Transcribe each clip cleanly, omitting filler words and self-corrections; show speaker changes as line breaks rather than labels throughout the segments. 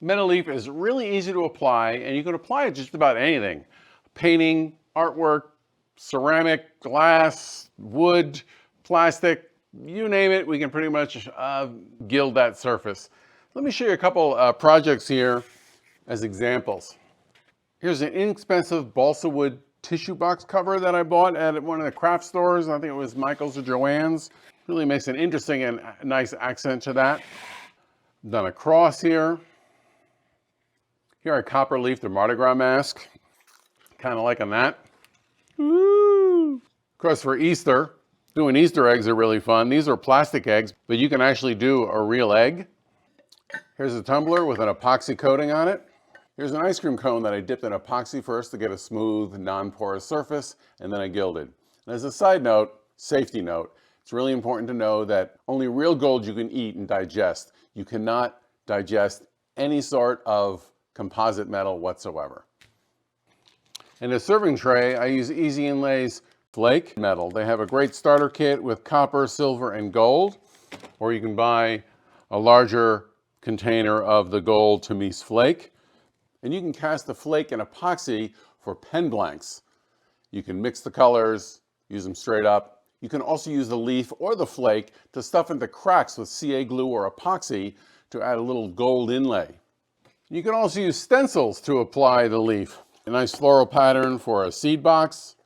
Metal leaf is really easy to apply, and you can apply it just about anything. Painting, artwork, ceramic, glass, wood, plastic, you name it, we can pretty much gild that surface. Let me show you a couple projects here as examples. Here's an inexpensive balsa wood tissue box cover that I bought at one of the craft stores. I think it was Michael's or Joann's. Really makes an interesting and nice accent to that. I've done a cross here. Here I copper leaf the Mardi Gras mask. Kind of liking that. Woo! Of course, for Easter, doing Easter eggs are really fun. These are plastic eggs, but you can actually do a real egg. Here's a tumbler with an epoxy coating on it. Here's an ice cream cone that I dipped in epoxy first to get a smooth, non-porous surface, and then I gilded. And as a side note, safety note, it's really important to know that only real gold you can eat and digest. You cannot digest any sort of composite metal whatsoever. In a serving tray, I use Easy Inlay's flake metal. They have a great starter kit with copper, silver, and gold, or you can buy a larger container of the gold Tamise flake. And you can cast the flake in epoxy for pen blanks. You can mix the colors, use them straight up. You can also use the leaf or the flake to stuff into cracks with CA glue or epoxy to add a little gold inlay. You can also use stencils to apply the leaf. A nice floral pattern for a seed box.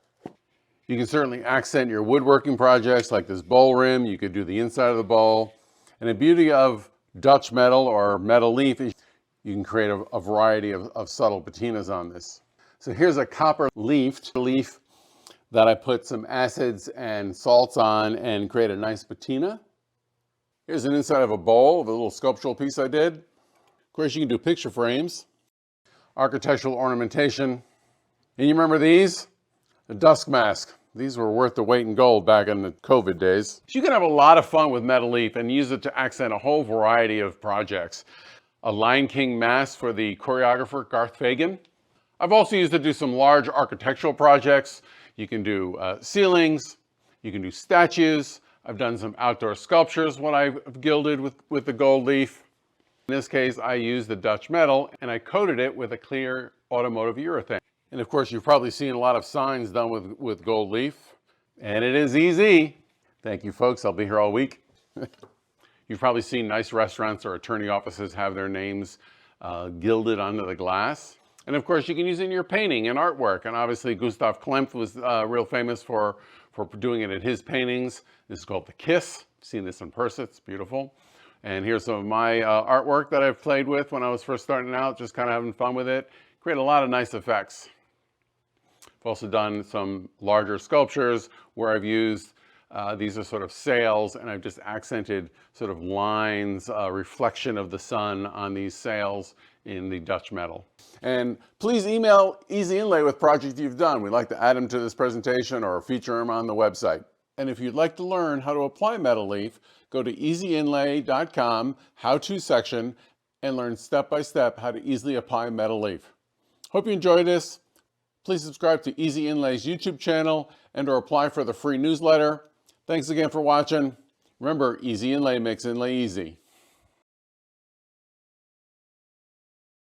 You can certainly accent your woodworking projects like this bowl rim. You could do the inside of the bowl. And the beauty of Dutch metal or metal leaf is you can create a variety of subtle patinas on this. So here's a copper leaf that I put some acids and salts on and create a nice patina. Here's an inside of a bowl of a little sculptural piece I did. Of course, you can do picture frames, architectural ornamentation. And you remember these? A dusk mask. These were worth the weight in gold back in the COVID days. So you can have a lot of fun with metal leaf and use it to accent a whole variety of projects. A Lion King mask for the choreographer Garth Fagan. I've also used it to do some large architectural projects. You can do ceilings, you can do statues. I've done some outdoor sculptures when I've gilded with the gold leaf. In this case, I used the Dutch metal and I coated it with a clear automotive urethane. And of course, you've probably seen a lot of signs done with gold leaf. And it is easy. Thank you, folks. I'll be here all week. You've probably seen nice restaurants or attorney offices have their names gilded onto the glass. And of course, you can use it in your painting and artwork. And obviously, Gustav Klimt was real famous for doing it in his paintings. This is called The Kiss. I've seen this in person. It's beautiful. And here's some of my artwork that I've played with when I was first starting out, just kind of having fun with it. Create a lot of nice effects. I've also done some larger sculptures where I've used these are sort of sails, and I've just accented sort of lines, reflection of the sun on these sails in the Dutch metal. And please email Easy Inlay with projects you've done. We'd like to add them to this presentation or feature them on the website. And if you'd like to learn how to apply metal leaf, go to easyinlay.com, how-to section, and learn step-by-step how to easily apply metal leaf. Hope you enjoyed this. Please subscribe to Easy Inlay's YouTube channel and or apply for the free newsletter. Thanks again for watching. Remember, Easy Inlay makes inlay easy.